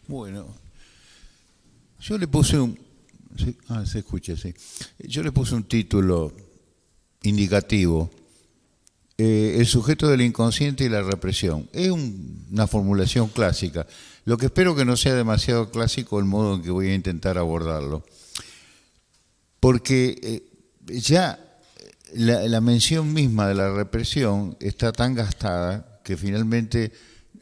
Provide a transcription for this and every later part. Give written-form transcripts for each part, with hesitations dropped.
Bueno, yo le puse un... se escucha, sí. Yo le puse un título indicativo, el sujeto del inconsciente y la represión. Es una formulación clásica. Lo que espero que no sea demasiado clásico el modo en que voy a intentar abordarlo. Porque ya la mención misma de la represión está tan gastada que finalmente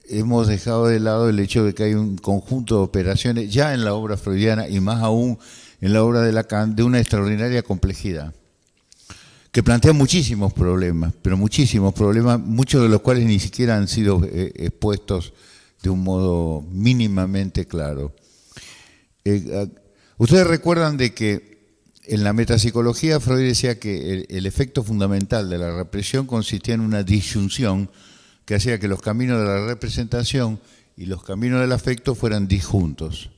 hemos dejado de lado el hecho de que hay un conjunto de operaciones ya en la obra freudiana y más aún en la obra de Lacan de una extraordinaria complejidad, que plantea muchísimos problemas, pero muchísimos problemas, muchos de los cuales ni siquiera han sido expuestos de un modo mínimamente claro. Ustedes recuerdan de que en la metapsicología Freud decía que el efecto fundamental de la represión consistía en una disyunción que hacía que los caminos de la representación y los caminos del afecto fueran disjuntos.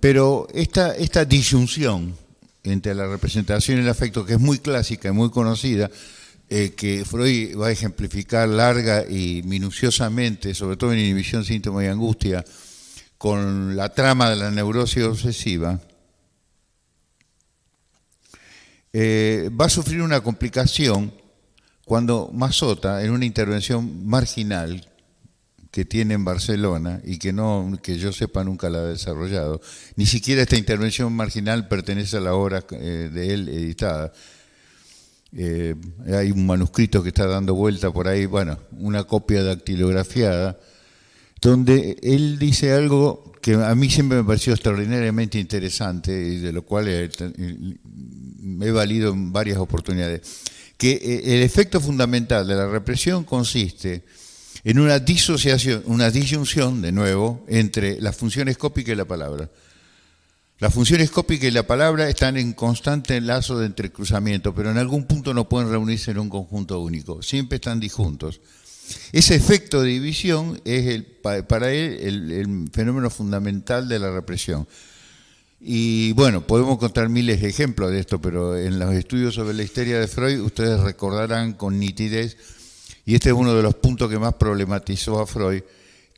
Pero esta disyunción entre la representación y el afecto, que es muy clásica y muy conocida, que Freud va a ejemplificar larga y minuciosamente, sobre todo en Inhibición, Síntoma y Angustia, con la trama de la neurosis obsesiva, va a sufrir una complicación cuando Massota, en una intervención marginal que tiene en Barcelona y que yo sepa nunca la ha desarrollado, ni siquiera esta intervención marginal pertenece a la obra de él editada. Hay un manuscrito que está dando vuelta por ahí, bueno, una copia dactilografiada, donde él dice algo que a mí siempre me pareció extraordinariamente interesante y de lo cual me he valido en varias oportunidades, que el efecto fundamental de la represión consiste en una disociación, una disyunción, de nuevo, entre la función escópica y la palabra. La función escópica y la palabra están en constante enlazo de entrecruzamiento, pero en algún punto no pueden reunirse en un conjunto único, siempre están disjuntos. Ese efecto de división es para él el fenómeno fundamental de la represión. Y bueno, podemos contar miles de ejemplos de esto, pero en los estudios sobre la histeria de Freud ustedes recordarán con nitidez, y este es uno de los puntos que más problematizó a Freud,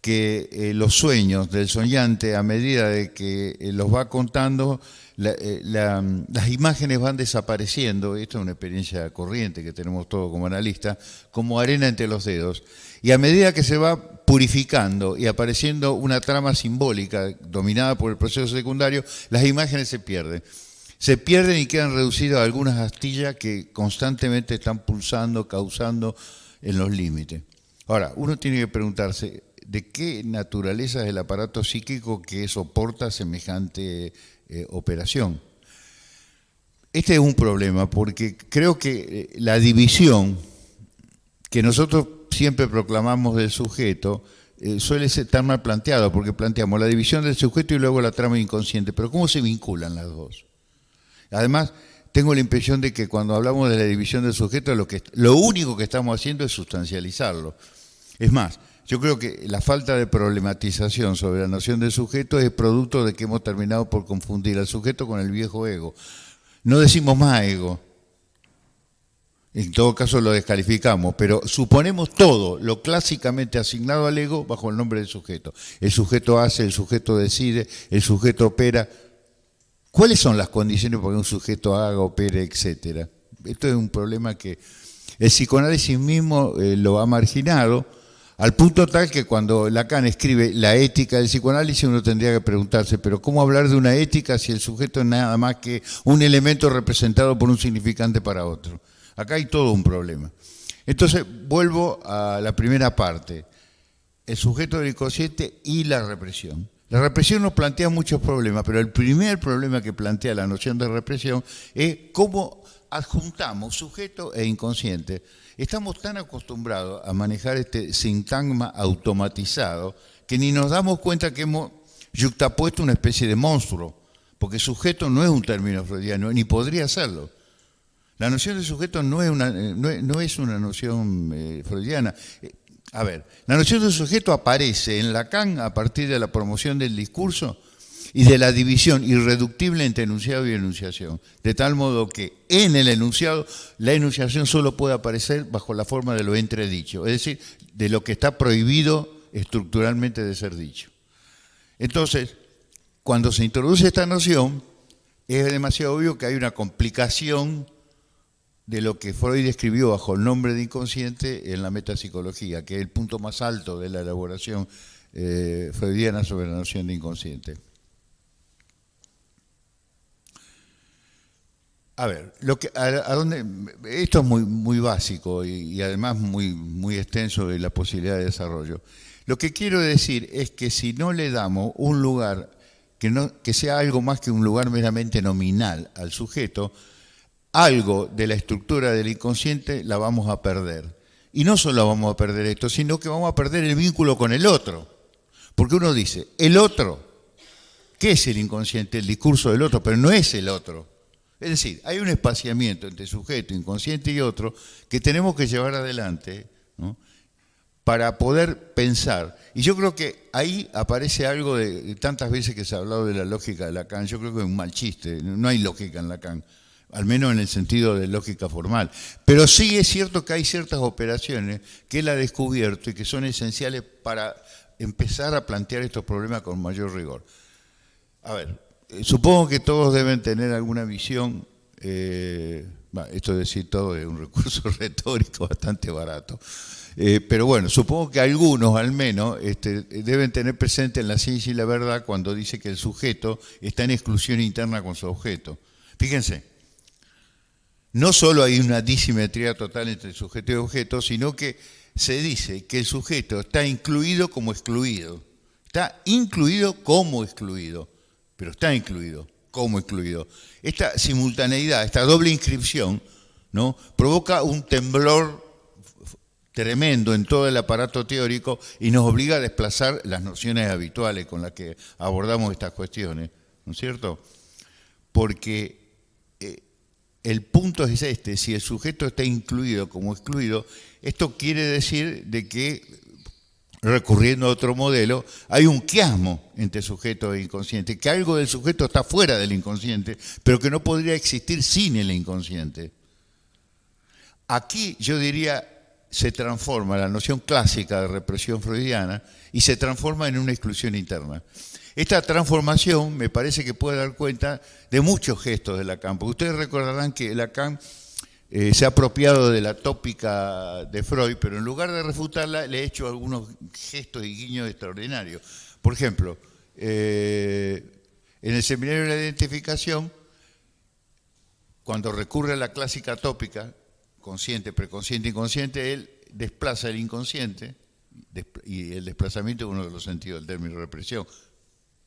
que los sueños del soñante, a medida de que los va contando, las imágenes van desapareciendo. Esto es una experiencia corriente que tenemos todos como analistas, como arena entre los dedos. Y a medida que se va purificando y apareciendo una trama simbólica dominada por el proceso secundario, las imágenes se pierden. Se pierden y quedan reducidas a algunas astillas que constantemente están pulsando, causando en los límites. Ahora, uno tiene que preguntarse, ¿de qué naturaleza es el aparato psíquico que soporta semejante operación? Este es un problema porque creo que la división que nosotros siempre proclamamos del sujeto suele estar mal planteado, porque planteamos la división del sujeto y luego la trama inconsciente, pero ¿cómo se vinculan las dos? Además, tengo la impresión de que cuando hablamos de la división del sujeto, lo único que estamos haciendo es sustancializarlo. Es más, yo creo que la falta de problematización sobre la noción del sujeto es producto de que hemos terminado por confundir al sujeto con el viejo ego. No decimos más ego, en todo caso lo descalificamos, pero suponemos todo lo clásicamente asignado al ego bajo el nombre del sujeto. El sujeto hace, el sujeto decide, el sujeto opera. ¿Cuáles son las condiciones para que un sujeto haga, opere, etcétera? Esto es un problema que el psicoanálisis mismo lo ha marginado, al punto tal que cuando Lacan escribe la ética del psicoanálisis uno tendría que preguntarse, pero ¿cómo hablar de una ética si el sujeto es nada más que un elemento representado por un significante para otro? Acá hay todo un problema. Entonces vuelvo a la primera parte, el sujeto del inconsciente y la represión. La represión nos plantea muchos problemas, pero el primer problema que plantea la noción de represión es cómo adjuntamos sujeto e inconsciente. Estamos tan acostumbrados a manejar este sintagma automatizado que ni nos damos cuenta que hemos yuxtapuesto una especie de monstruo, porque sujeto no es un término freudiano, ni podría serlo. La noción de sujeto no es una noción freudiana. A ver, la noción de sujeto aparece en Lacan a partir de la promoción del discurso y de la división irreductible entre enunciado y enunciación, de tal modo que en el enunciado la enunciación solo puede aparecer bajo la forma de lo entredicho, es decir, de lo que está prohibido estructuralmente de ser dicho. Entonces, cuando se introduce esta noción, es demasiado obvio que hay una complicación de lo que Freud describió bajo el nombre de inconsciente en la metapsicología, que es el punto más alto de la elaboración freudiana sobre la noción de inconsciente. A ver, esto es muy básico y además muy extenso de la posibilidad de desarrollo. Lo que quiero decir es que si no le damos un lugar que sea algo más que un lugar meramente nominal al sujeto, algo de la estructura del inconsciente la vamos a perder. Y no solo vamos a perder esto, sino que vamos a perder el vínculo con el otro. Porque uno dice, el otro, ¿qué es el inconsciente? El discurso del otro, pero no es el otro. Es decir, hay un espaciamiento entre sujeto, inconsciente y otro que tenemos que llevar adelante, ¿no?, para poder pensar. Y yo creo que ahí aparece algo de tantas veces que se ha hablado de la lógica de Lacan. Yo creo que es un mal chiste, no hay lógica en Lacan, al menos en el sentido de lógica formal. Pero sí es cierto que hay ciertas operaciones que él ha descubierto y que son esenciales para empezar a plantear estos problemas con mayor rigor. A ver, supongo que todos deben tener alguna visión, esto de decir todo es un recurso retórico bastante barato, pero bueno, supongo que algunos al menos deben tener presente en La ciencia y la verdad cuando dice que el sujeto está en exclusión interna con su objeto. Fíjense, no solo hay una disimetría total entre sujeto y objeto, sino que se dice que el sujeto está incluido como excluido, está incluido como excluido, pero está incluido como excluido. Esta simultaneidad, esta doble inscripción, ¿no?, provoca un temblor tremendo en todo el aparato teórico y nos obliga a desplazar las nociones habituales con las que abordamos estas cuestiones, ¿no es cierto? Porque el punto es este: si el sujeto está incluido como excluido, esto quiere decir de que, recurriendo a otro modelo, hay un quiasmo entre sujeto e inconsciente, que algo del sujeto está fuera del inconsciente, pero que no podría existir sin el inconsciente. Aquí yo diría se transforma la noción clásica de represión freudiana y se transforma en una exclusión interna. Esta transformación me parece que puede dar cuenta de muchos gestos de Lacan, porque ustedes recordarán que Lacan se ha apropiado de la tópica de Freud, pero en lugar de refutarla le ha hecho algunos gestos y guiños extraordinarios. Por ejemplo, en el seminario de la identificación, cuando recurre a la clásica tópica, consciente, preconsciente, inconsciente, él desplaza el inconsciente, y el desplazamiento es uno de los sentidos del término represión,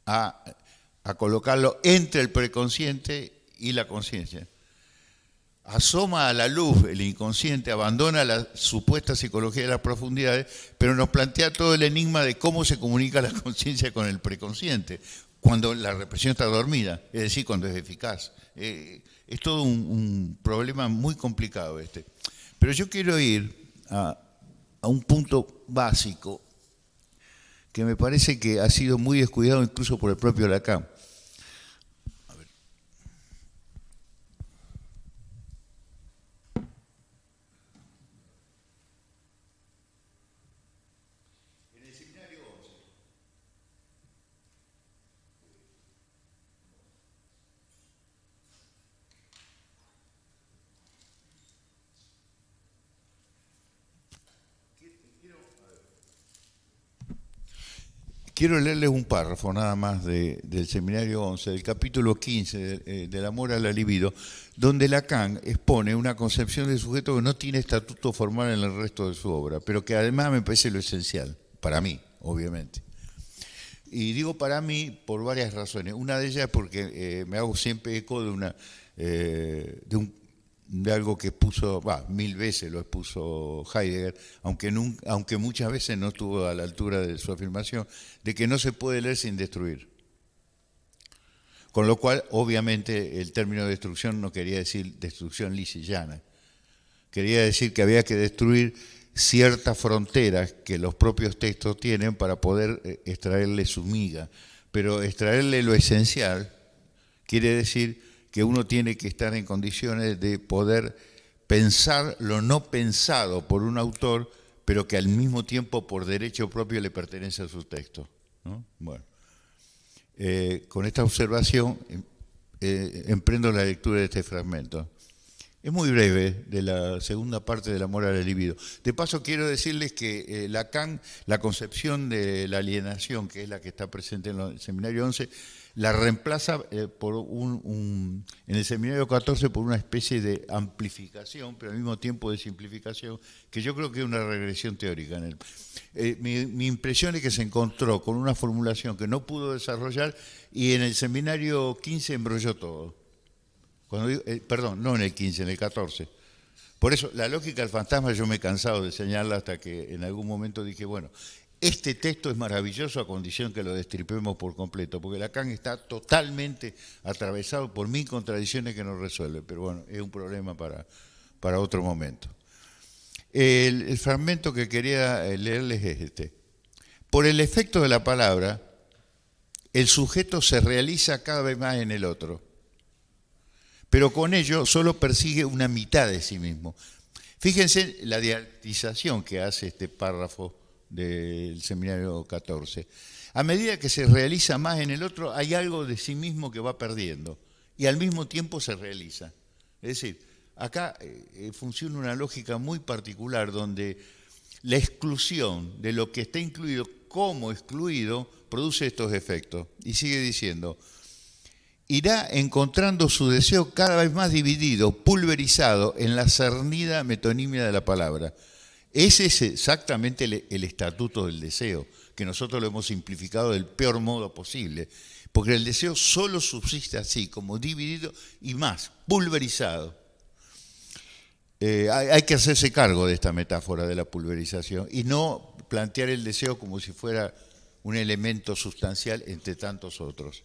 a colocarlo entre el preconsciente y la conciencia. Asoma a la luz el inconsciente, abandona la supuesta psicología de las profundidades, pero nos plantea todo el enigma de cómo se comunica la conciencia con el preconsciente, cuando la represión está dormida, es decir, cuando es eficaz. Es todo un problema muy complicado este. Pero yo quiero ir a un punto básico que me parece que ha sido muy descuidado incluso por el propio Lacan. A ver. En el seminario 11. Quiero leerles un párrafo nada más del seminario 11, del capítulo 15 del amor a la libido, donde Lacan expone una concepción del sujeto que no tiene estatuto formal en el resto de su obra, pero que además me parece lo esencial, para mí, obviamente. Y digo para mí por varias razones. Una de ellas es porque me hago siempre eco de algo que expuso, mil veces lo expuso Heidegger, aunque muchas veces no estuvo a la altura de su afirmación, de que no se puede leer sin destruir. Con lo cual, obviamente, el término destrucción no quería decir destrucción lisa y llana. Quería decir que había que destruir ciertas fronteras que los propios textos tienen para poder extraerle su miga. Pero extraerle lo esencial quiere decir que uno tiene que estar en condiciones de poder pensar lo no pensado por un autor, pero que al mismo tiempo por derecho propio le pertenece a su texto, ¿no? Bueno, con esta observación emprendo la lectura de este fragmento. Es muy breve, de la segunda parte del Amor al libido. De paso, quiero decirles que Lacan, la concepción de la alienación, que es la que está presente en el Seminario 11, la reemplaza en el Seminario 14 por una especie de amplificación, pero al mismo tiempo de simplificación, que yo creo que es una regresión teórica. Mi impresión es que se encontró con una formulación que no pudo desarrollar y en el Seminario 15 embrolló todo. Perdón, no en el 15, en el 14. Por eso, la lógica del fantasma yo me he cansado de enseñarla hasta que en algún momento dije, bueno, este texto es maravilloso a condición que lo destripemos por completo, porque Lacan está totalmente atravesado por 1000 contradicciones que no resuelve, pero bueno, es un problema para otro momento. El fragmento que quería leerles es este. Por el efecto de la palabra, el sujeto se realiza cada vez más en el otro, pero con ello solo persigue una mitad de sí mismo. Fíjense la dialectización que hace este párrafo del Seminario 14. A medida que se realiza más en el otro, hay algo de sí mismo que va perdiendo y al mismo tiempo se realiza. Es decir, acá funciona una lógica muy particular donde la exclusión de lo que está incluido como excluido produce estos efectos. Y sigue diciendo, irá encontrando su deseo cada vez más dividido, pulverizado en la cernida metonimia de la palabra. Ese es exactamente el estatuto del deseo, que nosotros lo hemos simplificado del peor modo posible, porque el deseo solo subsiste así, como dividido y más, pulverizado. Hay que hacerse cargo de esta metáfora de la pulverización y no plantear el deseo como si fuera un elemento sustancial entre tantos otros.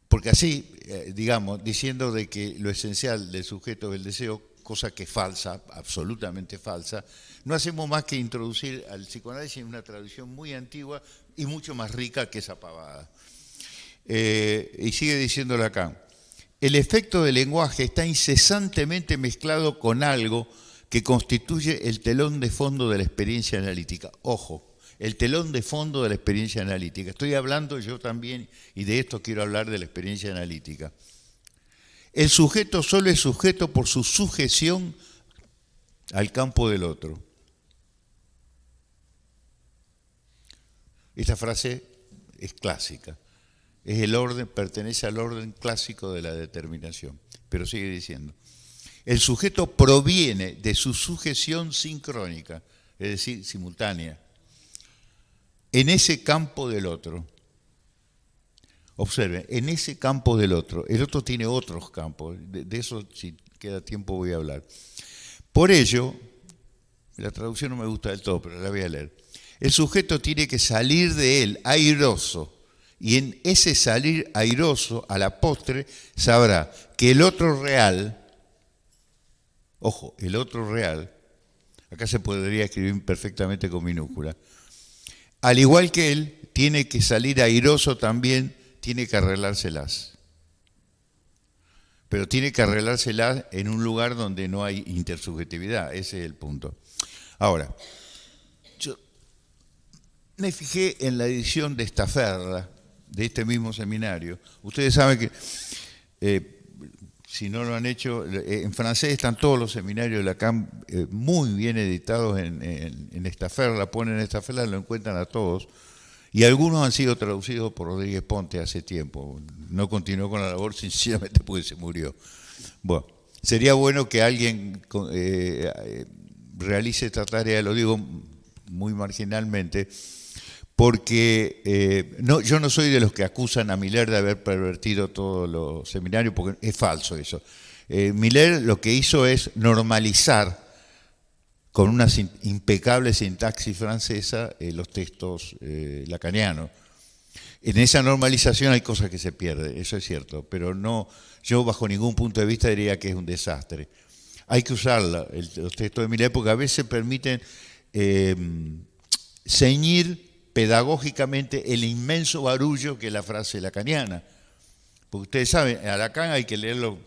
Porque así, digamos, diciendo de que lo esencial del sujeto es el deseo, cosa que es falsa, absolutamente falsa, no hacemos más que introducir al psicoanálisis en una tradición muy antigua y mucho más rica que esa pavada. Y sigue diciendo Lacan, el efecto del lenguaje está incesantemente mezclado con algo que constituye el telón de fondo de la experiencia analítica. Ojo, el telón de fondo de la experiencia analítica. Estoy hablando yo también, y de esto quiero hablar de la experiencia analítica. El sujeto solo es sujeto por su sujeción al campo del otro. Esta frase es clásica. Es el orden, pertenece al orden clásico de la determinación. Pero sigue diciendo. El sujeto proviene de su sujeción sincrónica, es decir, simultánea, en ese campo del otro. Observen, en ese campo del otro. El otro tiene otros campos. De eso, si queda tiempo, voy a hablar. Por ello, la traducción no me gusta del todo, pero la voy a leer. El sujeto tiene que salir de él airoso. Y en ese salir airoso, a la postre, sabrá que el otro real, ojo, el otro real, acá se podría escribir perfectamente con minúscula, al igual que él, tiene que salir airoso también, tiene que arreglárselas. Pero tiene que arreglárselas en un lugar donde no hay intersubjetividad, ese es el punto. Ahora, yo me fijé en la edición de Staferra, de este mismo seminario. Ustedes saben que, si no lo han hecho, en francés están todos los seminarios de Lacan muy bien editados en Staferra, ponen Staferra, lo encuentran a todos. Y algunos han sido traducidos por Rodríguez Ponte hace tiempo. No continuó con la labor sencillamente porque se murió. Bueno, sería bueno que alguien realice esta tarea, lo digo muy marginalmente, porque yo no soy de los que acusan a Miller de haber pervertido todos los seminarios, porque es falso eso. Miller lo que hizo es normalizar con una impecable sintaxis francesa los textos lacanianos. En esa normalización hay cosas que se pierden, eso es cierto, pero no, yo bajo ningún punto de vista diría que es un desastre. Hay que usar los textos de Miller porque a veces permiten ceñir pedagógicamente el inmenso barullo que es la frase lacaniana. Porque ustedes saben, a Lacan hay que leerlo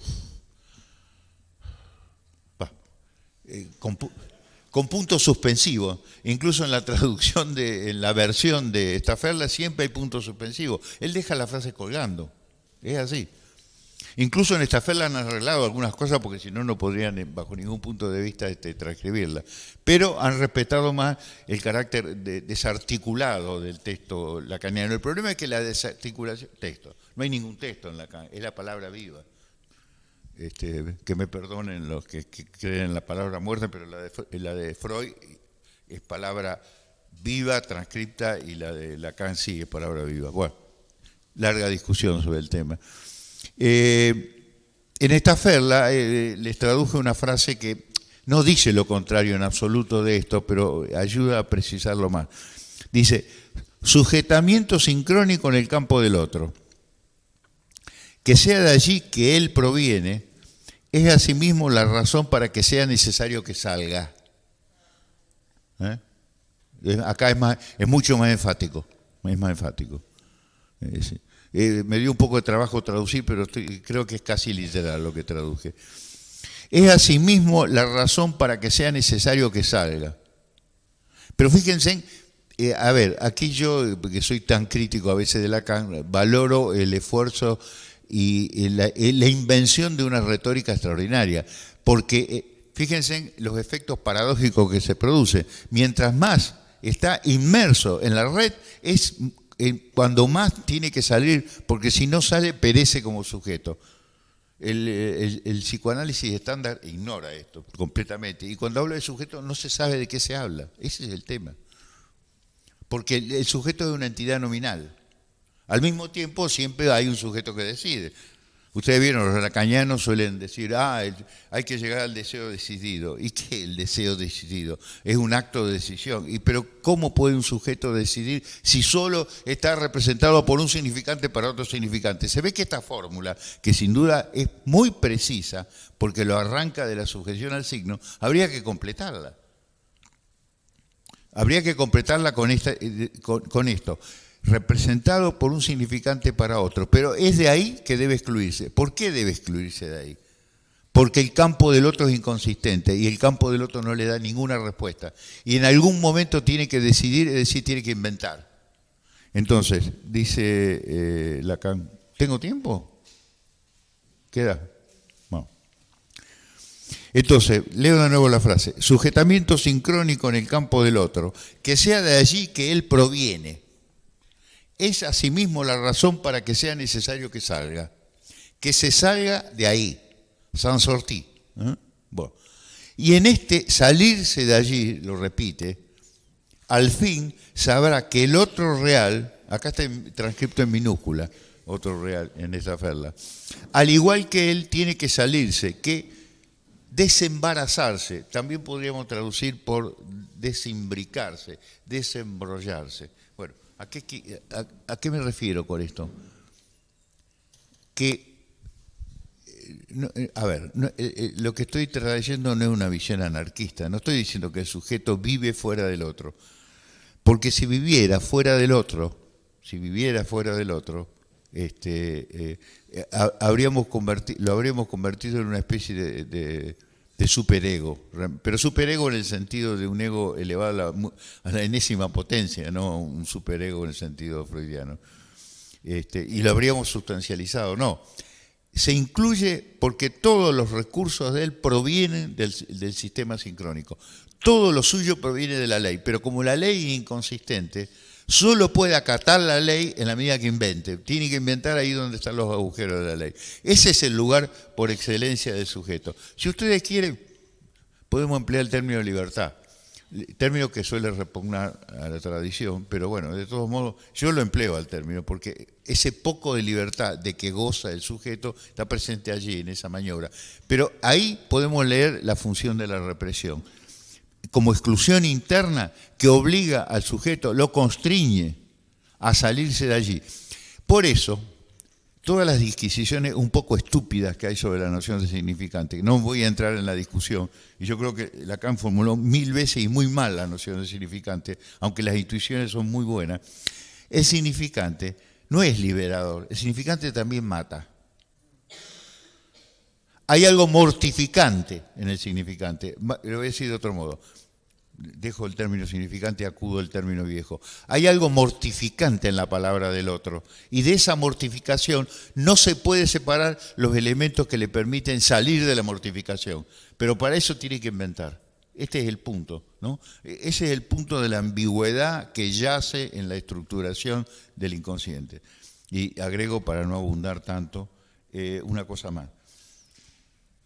con puntos suspensivos. Incluso en la traducción, en la versión de Staffeller siempre hay puntos suspensivos. Él deja la frase colgando. Es así. Incluso en Staffeller han arreglado algunas cosas porque si no, no podrían bajo ningún punto de vista transcribirla. Pero han respetado más el carácter desarticulado del texto lacaniano. El problema es que la desarticulación... No hay ningún texto en Lacan, es la palabra viva. Que me perdonen los que creen en la palabra muerta, pero la de Freud es palabra viva, transcripta, y la de Lacan sí es palabra viva. Bueno, larga discusión sobre el tema. En Staffeller les traduje una frase que no dice lo contrario en absoluto de esto, pero ayuda a precisarlo más. Dice, sujetamiento sincrónico en el campo del otro. Que sea de allí que él proviene, es asimismo la razón para que sea necesario que salga. Acá es mucho más enfático. Es más enfático. Me dio un poco de trabajo traducir, pero creo que es casi literal lo que traduje. Es asimismo la razón para que sea necesario que salga. Pero fíjense, a ver, aquí yo, que soy tan crítico a veces de Lacan, valoro el esfuerzo y la invención de una retórica extraordinaria, porque fíjense los efectos paradójicos que se producen. Mientras más está inmerso en la red, es cuando más tiene que salir, porque si no sale, perece como sujeto. El psicoanálisis estándar ignora esto completamente, y cuando habla de sujeto no se sabe de qué se habla. Ese es el tema. Porque el sujeto es una entidad nominal. Al mismo tiempo, siempre hay un sujeto que decide. Ustedes vieron, los lacanianos suelen decir, hay que llegar al deseo decidido. ¿Y qué es el deseo decidido? Es un acto de decisión. Pero ¿cómo puede un sujeto decidir si solo está representado por un significante para otro significante? Se ve que esta fórmula, que sin duda es muy precisa, porque lo arranca de la sujeción al signo, habría que completarla. Habría que completarla con esto. Representado por un significante para otro, pero es de ahí que debe excluirse. ¿Por qué debe excluirse de ahí? Porque el campo del otro es inconsistente y el campo del otro no le da ninguna respuesta. Y en algún momento tiene que decidir, es decir, tiene que inventar. Entonces, dice Lacan, ¿tengo tiempo? ¿Queda? Bueno. Entonces, leo de nuevo la frase. Sujetamiento sincrónico en el campo del otro, que sea de allí que él proviene. Es asimismo la razón para que sea necesario que salga. Que se salga de ahí, sans sortir. Bueno. Y en este salirse de allí, lo repite, al fin sabrá que el otro real, acá está transcripto en minúscula, otro real en esa ferla, al igual que él tiene que salirse, que desembarazarse, también podríamos traducir por desimbricarse, desembrollarse. Bueno, ¿a qué me refiero con esto? Que, lo que estoy trayendo no es una visión anarquista, no estoy diciendo que el sujeto vive fuera del otro, porque si viviera fuera del otro, lo habríamos convertido en una especie de superego, pero superego en el sentido de un ego elevado a la enésima potencia, no un superego en el sentido freudiano. Y lo habríamos sustancializado, no. Se incluye porque todos los recursos de él provienen del sistema sincrónico. Todo lo suyo proviene de la ley, pero como la ley es inconsistente, solo puede acatar la ley en la medida que invente. Tiene que inventar ahí donde están los agujeros de la ley. Ese es el lugar por excelencia del sujeto. Si ustedes quieren, podemos emplear el término libertad, término que suele repugnar a la tradición, pero bueno, de todos modos, yo lo empleo al término, porque ese poco de libertad de que goza el sujeto está presente allí, en esa maniobra. Pero ahí podemos leer la función de la represión como exclusión interna que obliga al sujeto, lo constriñe a salirse de allí. Por eso, todas las disquisiciones un poco estúpidas que hay sobre la noción de significante, no voy a entrar en la discusión, y yo creo que Lacan formuló 1000 veces y muy mal la noción de significante, aunque las intuiciones son muy buenas. El significante no es liberador, el significante también mata. Hay algo mortificante en el significante, lo voy a decir de otro modo. dejo el término significante y acudo al término viejo. Hay algo mortificante en la palabra del otro, y de esa mortificación no se puede separar los elementos que le permiten salir de la mortificación, pero para eso tiene que inventar. Este es el punto, ¿no? Ese es el punto de la ambigüedad que yace en la estructuración del inconsciente. Y agrego, para no abundar tanto, una cosa más.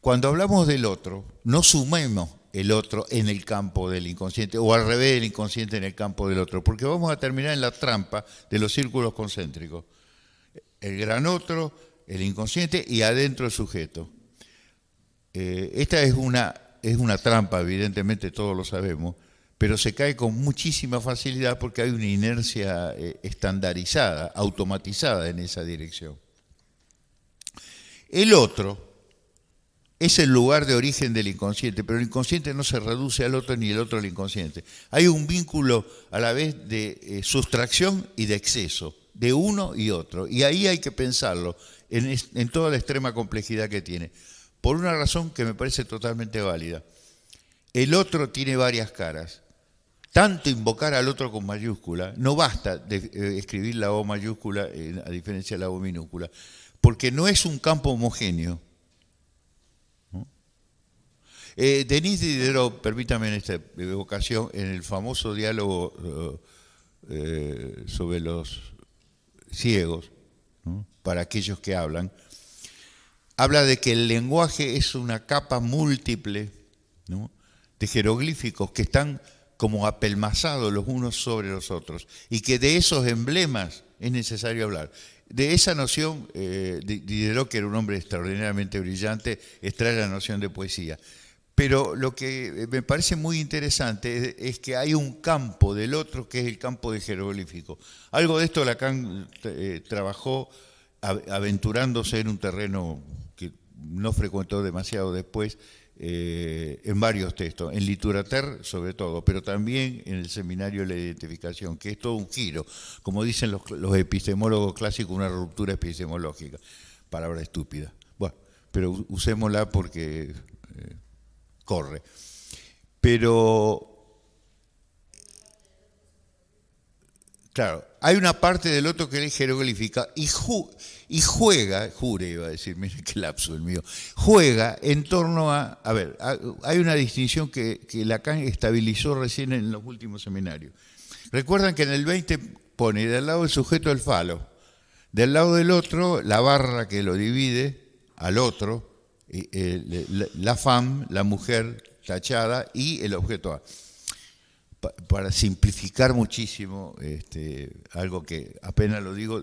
Cuando hablamos del otro, no sumemos el otro en el campo del inconsciente, o al revés, el inconsciente en el campo del otro, porque vamos a terminar en la trampa de los círculos concéntricos. El gran otro, el inconsciente y adentro el sujeto. Esta es una trampa, evidentemente todos lo sabemos, pero se cae con muchísima facilidad porque hay una inercia estandarizada, automatizada en esa dirección. El otro es el lugar de origen del inconsciente, pero el inconsciente no se reduce al otro ni el otro al inconsciente. Hay un vínculo a la vez de sustracción y de exceso, de uno y otro, y ahí hay que pensarlo en toda la extrema complejidad que tiene, por una razón que me parece totalmente válida. El otro tiene varias caras. Tanto invocar al otro con mayúscula, no basta de escribir la O mayúscula a diferencia de la O minúscula, porque no es un campo homogéneo. ¿No? Denis Diderot, permítame en esta evocación, en el famoso diálogo sobre los ciegos, ¿no? Para aquellos que hablan, habla de que el lenguaje es una capa múltiple, ¿no?, de jeroglíficos que están como apelmazados los unos sobre los otros, y que de esos emblemas es necesario hablar. De esa noción, Diderot, que era un hombre extraordinariamente brillante, extrae la noción de poesía. Pero lo que me parece muy interesante es que hay un campo del otro que es el campo de jeroglífico. Algo de esto Lacan trabajó aventurándose en un terreno que no frecuentó demasiado después, en varios textos, en Literater sobre todo, pero también en el Seminario de la Identificación, que es todo un giro, como dicen los epistemólogos clásicos, una ruptura epistemológica, palabra estúpida. Bueno, pero usémosla porque corre. Pero, claro, hay una parte del otro que es jeroglífica y juega, jure iba a decir, miren qué lapso el mío, juega en torno a ver, hay una distinción que Lacan estabilizó recién en los últimos seminarios. Recuerdan que en el 20 pone del lado del sujeto el falo, del lado del otro la barra que lo divide al otro, la femme, la mujer tachada y el objeto A. Para simplificar muchísimo, algo que apenas lo digo,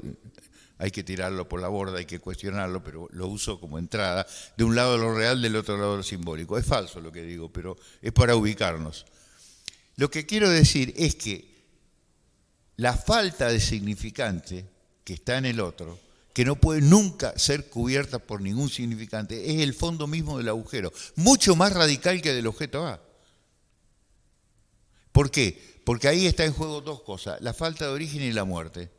hay que tirarlo por la borda, hay que cuestionarlo, pero lo uso como entrada, de un lado lo real, del otro lado lo simbólico. Es falso lo que digo, pero es para ubicarnos. Lo que quiero decir es que la falta de significante que está en el otro, que no puede nunca ser cubierta por ningún significante, es el fondo mismo del agujero, mucho más radical que del objeto A. ¿Por qué? Porque ahí está en juego dos cosas, la falta de origen y la muerte.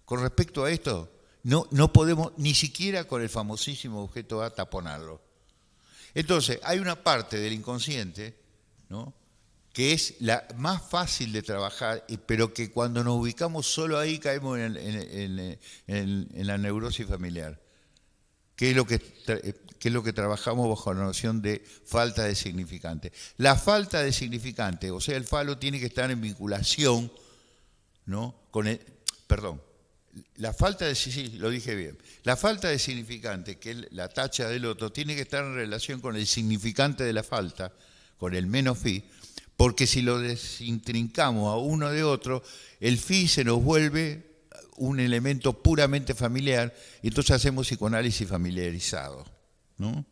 Con respecto a esto, no podemos ni siquiera con el famosísimo objeto A taponarlo. Entonces, hay una parte del inconsciente, ¿no?, que es la más fácil de trabajar, pero que cuando nos ubicamos solo ahí caemos en la neurosis familiar, que es lo que trabajamos bajo la noción de falta de significante. La falta de significante, o sea, el falo tiene que estar en vinculación, ¿no?, con el, perdón, la falta de, sí, lo dije bien, la falta de significante, que es la tacha del otro, tiene que estar en relación con el significante de la falta, con el menos phi, porque si lo desintrincamos a uno de otro, el phi se nos vuelve un elemento puramente familiar, y entonces hacemos psicoanálisis familiarizado, ¿no?,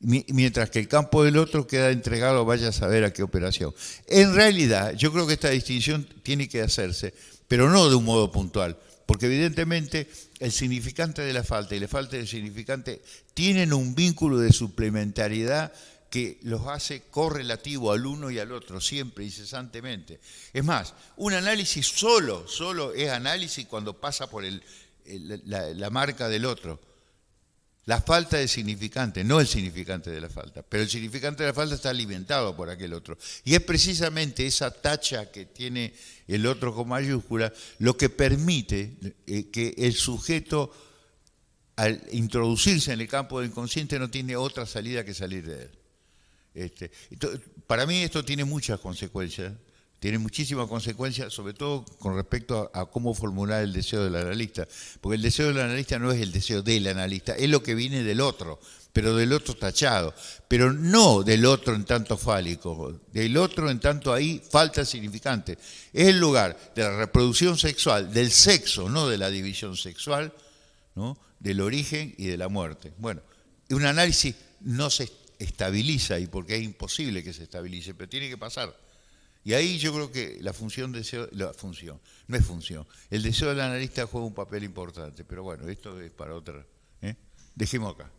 mientras que el campo del otro queda entregado, vaya a saber a qué operación. En realidad, yo creo que esta distinción tiene que hacerse, pero no de un modo puntual, porque evidentemente el significante de la falta y la falta del significante tienen un vínculo de suplementariedad que los hace correlativo al uno y al otro, siempre, incesantemente. Es más, un análisis solo es análisis cuando pasa por la marca del otro. La falta de significante, no el significante de la falta, pero el significante de la falta está alimentado por aquel otro. Y es precisamente esa tacha que tiene el otro con mayúscula lo que permite que el sujeto, al introducirse en el campo del inconsciente, no tiene otra salida que salir de él. Para mí esto tiene muchas consecuencias, tiene muchísimas consecuencias, sobre todo con respecto a cómo formular el deseo del analista, porque el deseo del analista no es el deseo del analista, es lo que viene del otro, pero del otro tachado, pero no del otro en tanto fálico, del otro en tanto ahí falta significante. Es el lugar de la reproducción sexual, del sexo, no de la división sexual, ¿no? Del origen y de la muerte. Bueno, un análisis no se estabiliza, y porque es imposible que se estabilice, pero tiene que pasar. Y ahí yo creo que la función deseo, la función, no es función. El deseo del analista juega un papel importante, pero bueno, esto es para otra. Dejemos acá.